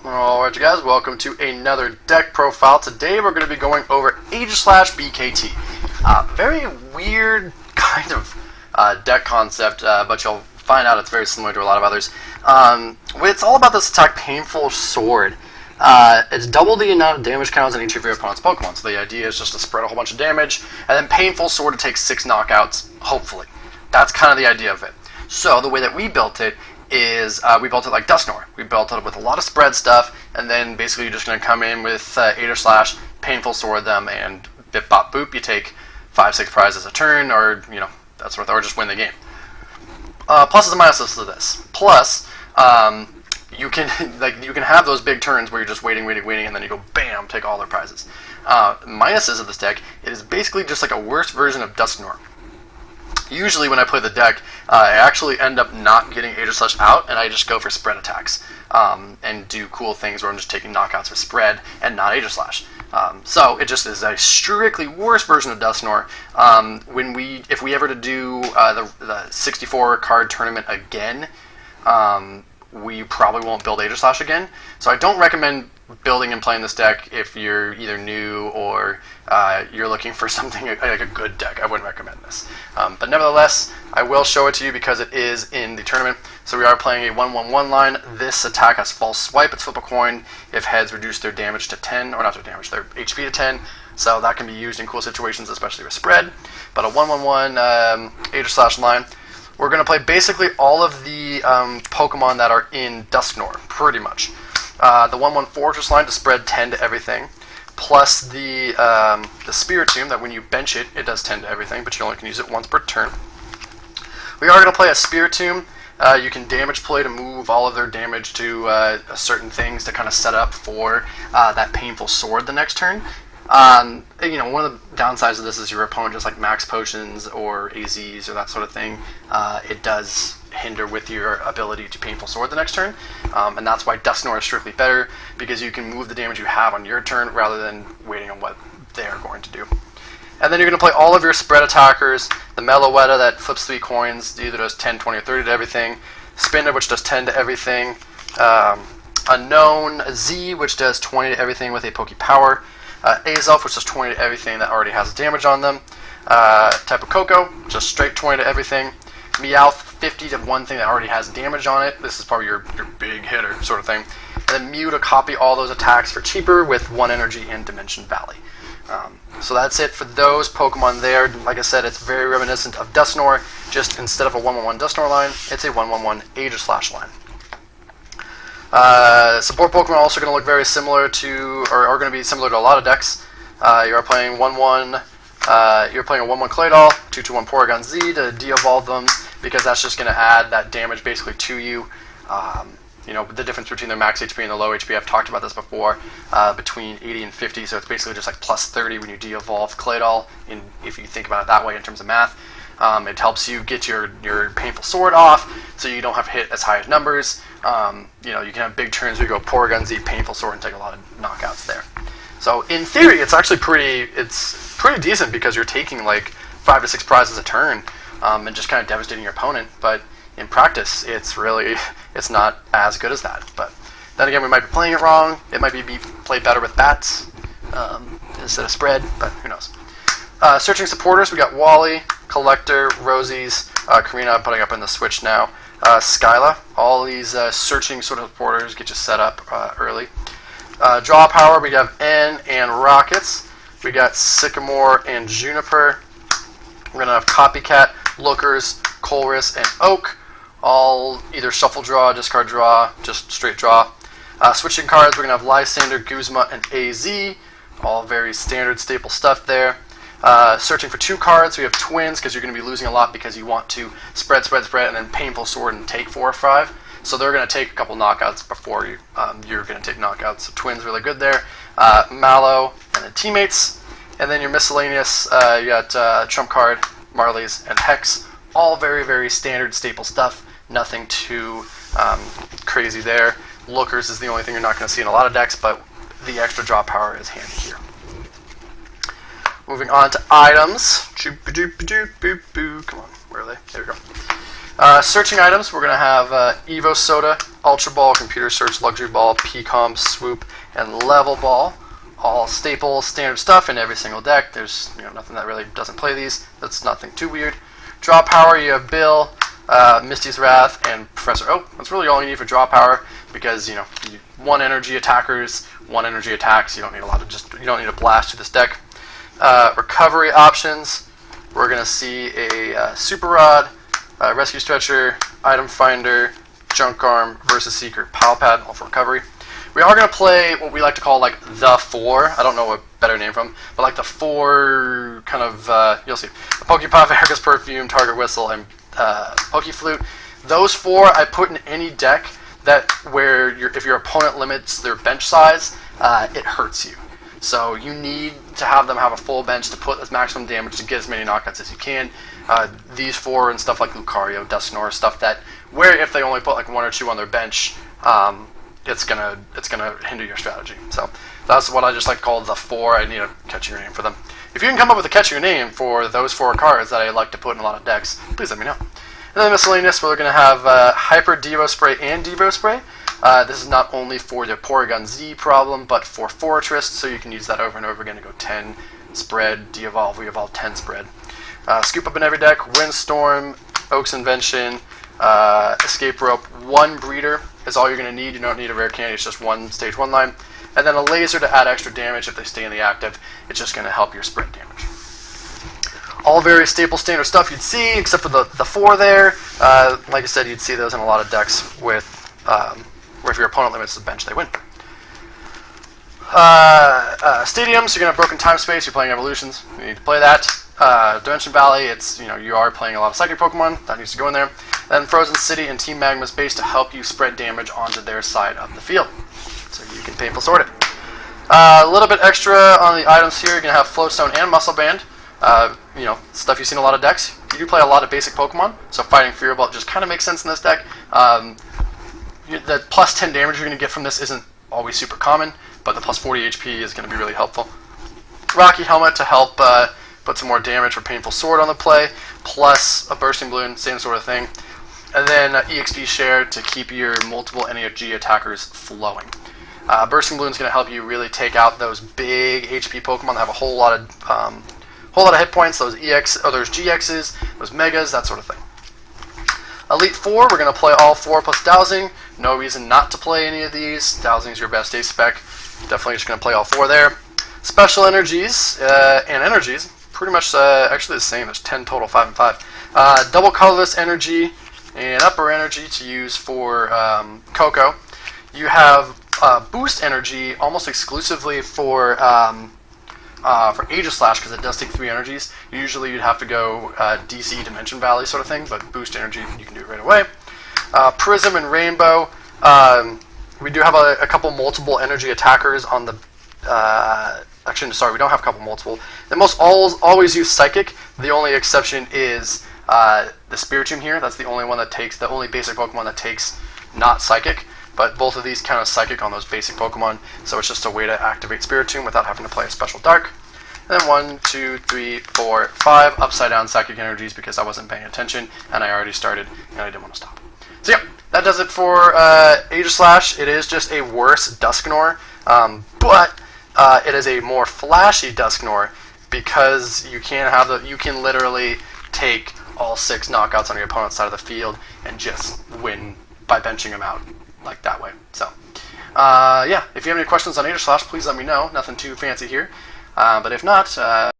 Alright you guys, welcome to another deck profile. Today we're going to be going over Aegislash BKT. Very weird kind of deck concept, but you'll find out it's very similar to a lot of others. It's all about this attack, Painful Sword. It's double the amount of damage counters on each of your opponent's Pokemon, so the idea is just to spread a whole bunch of damage, and then Painful Sword to take 6 knockouts, hopefully. That's kind of the idea of it. So the way that we built it is we built it like Dusknoir. We built it with a lot of spread stuff, and then basically you're just going to come in with Aegislash, Painful Sword them, and bip bop boop, you take 5-6 prizes a turn, or that sort of, or just win the game. Pluses and minuses to this. Plus, you can have those big turns where you're just waiting, and then you go bam, take all their prizes. Minuses of this deck, it is basically just like a worse version of Dusknoir. Usually when I play the deck, I actually end up not getting Aegislash out, and I just go for spread attacks and do cool things where I'm just taking knockouts for spread and not Aegislash. So it just is a strictly worse version of Dusknoir. If we ever to do the 64 card tournament again, we probably won't build Aegislash again. So I don't recommend building and playing this deck if you're either new or you're looking for something like a good deck. I wouldn't recommend this. But nevertheless, I will show it to you because it is in the tournament. So we are playing a 1-1-1 line. This attack has False Swipe. It's flip a coin. If heads, reduce their damage to 10, or not their damage, their HP to 10. So that can be used in cool situations, especially with spread. But a 1-1-1 Aegislash line. We're going to play basically all of the Pokemon that are in Dusknoir, pretty much. The 1-1 Fortress line to spread 10 to everything, plus the Spiritomb that when you bench it, it does 10 to everything, but you only can use it once per turn. We are going to play a Spiritomb. You can damage play to move all of their damage to certain things to kind of set up for that Painful Sword the next turn. One of the downsides of this is your opponent just like max potions or AZs or that sort of thing. It does hinder with your ability to Painful Sword the next turn, and that's why Dusknoir is strictly better, because you can move the damage you have on your turn rather than waiting on what they're going to do. And then you're going to play all of your spread attackers, the Meloetta that flips 3 coins, either does 10, 20, or 30 to everything, Spinner which does 10 to everything, Unknown Z which does 20 to everything with a Poke Power, Azelf which does 20 to everything that already has damage on them, Tapu Koko, just straight 20 to everything, Meowth 50 to one thing that already has damage on it. This is probably your big hitter sort of thing. And then Mew to copy all those attacks for cheaper with 1 energy and Dimension Valley. So that's it for those Pokemon there. Like I said, it's very reminiscent of Dusknoir, just instead of a 1-1-1 Dusknoir line, it's a 1-1-1 Aegislash line. Support Pokemon are also going to look very similar to, or are going to be similar to a lot of decks. You're playing 1-1. You're playing a 1-1 Claydol, 2-2-1 Porygon Z to de-evolve them, because that's just going to add that damage basically to you. The difference between their max HP and the low HP, I've talked about this before, between 80 and 50, so it's basically just like plus 30 when you de-evolve Claydol, if you think about it that way in terms of math. It helps you get your Painful Sword off, so you don't have to hit as high as numbers. You can have big turns where you go Porygon Z, Painful Sword, and take a lot of knockouts there. So in theory, it's actually pretty decent, because you're taking like 5 to 6 prizes a turn, and just kind of devastating your opponent. But in practice, it's not as good as that. But then again, we might be playing it wrong. It might be played better with bats instead of spread, but who knows. Searching supporters, we got Wally, Collector, Rosie's, Karina I'm putting up in the Switch now, Skyla. All these searching sort of supporters get you set up early. Draw power, we have N and Rockets. We got Sycamore and Juniper. We're going to have Copycat, Lookers, Colress, and Oak. All either shuffle draw, discard draw, just straight draw. Switching cards, we're going to have Lysander, Guzma, and AZ. All very standard staple stuff there. Searching for 2 cards, we have Twins, because you're going to be losing a lot because you want to spread, and then Painful Sword and take 4 or 5. So they're going to take a couple knockouts before you're going to take knockouts. So Twins really good there. Mallow, and then Teammates. And then your miscellaneous, you got Trump Card, Marley's, and Hex. All very, very standard staple stuff. Nothing too crazy there. Lookers is the only thing you're not going to see in a lot of decks, but the extra draw power is handy here. Moving on to items. Come on, where are they? There we go. Searching items, we're going to have Evo Soda, Ultra Ball, Computer Search, Luxury Ball, PCOM, Swoop, and Level Ball. All staple, standard stuff in every single deck. There's nothing that really doesn't play these. That's nothing too weird. Draw power, you have Bill, Misty's Wrath, and Professor Oak. That's really all you need for draw power because you one energy attackers, one energy attacks. You don't need a lot of you don't need a blast to this deck. Recovery options. We're going to see a Super Rod, Rescue Stretcher, Item Finder, Junk Arm, Versus Seeker, Pile Pad, all for recovery. We are going to play what we like to call like the 4. I don't know a better name from, but like the 4 kind of, you'll see. Pokepuff, Erica's Perfume, Target Whistle, and Pokeflute. Those 4 I put in any deck that where if your opponent limits their bench size, it hurts you. So you need to have them have a full bench to put as maximum damage to get as many knockouts as you can. These 4 and stuff like Lucario, Dusknoir, stuff that where if they only put like 1 or 2 on their bench, it's gonna hinder your strategy. So that's what I just like to call the 4. I need a catchy name for them. If you can come up with a catchier name for those 4 cards that I like to put in a lot of decks, please let me know. And then miscellaneous, we're going to have Hyper Devo Spray and Devo Spray. This is not only for the Porygon Z problem, but for Fortress, so you can use that over and over again to go 10 spread, de-evolve, re-evolve 10 spread. Scoop up in every deck, Windstorm, Oak's Invention, Escape Rope, 1 Breeder is all you're going to need. You don't need a rare candy, it's just 1 stage 1 line. And then a laser to add extra damage if they stay in the active. It's just going to help your spread damage. All very staple standard stuff you'd see, except for the 4 there. Like I said, you'd see those in a lot of decks with where if your opponent limits the bench, they win. Stadiums, you're going to have Broken Time Space, you're playing Evolutions, you need to play that. Dimension Valley, it's you are playing a lot of Psychic Pokemon, that needs to go in there. Then Frozen City and Team Magma's base to help you spread damage onto their side of the field, so you can painful sort it. A little bit extra on the items here, you're going to have Flowstone and Muscle Band. Stuff you've seen in a lot of decks. You do play a lot of basic Pokemon, so fighting Fear Ball just kind of makes sense in this deck. The plus 10 damage you're going to get from this isn't always super common, but the plus 40 HP is going to be really helpful. Rocky Helmet to help put some more damage for Painful Sword on the play, plus a Bursting Balloon, same sort of thing. And then EXP Share to keep your multiple energy attackers flowing. Bursting Balloon is going to help you really take out those big HP Pokemon that have a whole lot of hit points, those there's GXs, those Megas, that sort of thing. Elite 4, we're going to play all 4 plus Dowsing. No reason not to play any of these. Dowsing is your best ace spec. Definitely just going to play all 4 there. Special Energies and Energies, pretty much actually the same. There's 10 total, 5 and 5. Double Colorless Energy and Upper Energy to use for Coco. You have Boost Energy almost exclusively for Aegislash because it does take 3 energies. Usually you'd have to go DC Dimension Valley sort of thing, but Boost Energy, you can do it right away. Prism and Rainbow. We do have a couple multiple energy attackers on the... actually, sorry, we don't have a couple multiple. They most always use Psychic. The only exception is the Spiritomb here. That's the only one that takes... the only basic Pokemon that takes not Psychic. But both of these count as Psychic on those basic Pokemon, so it's just a way to activate Spiritomb without having to play a special Dark. And then 1, 2, 3, 4, 5 upside down Psychic Energies because I wasn't paying attention and I already started and I didn't want to stop. So yeah, that does it for Aegislash. It is just a worse Dusknoir, but it is a more flashy Dusknoir because you can literally take all 6 knockouts on your opponent's side of the field and just win by benching them out. Like that way. So, yeah, if you have any questions on Aegislash, please let me know. Nothing too fancy here. But if not,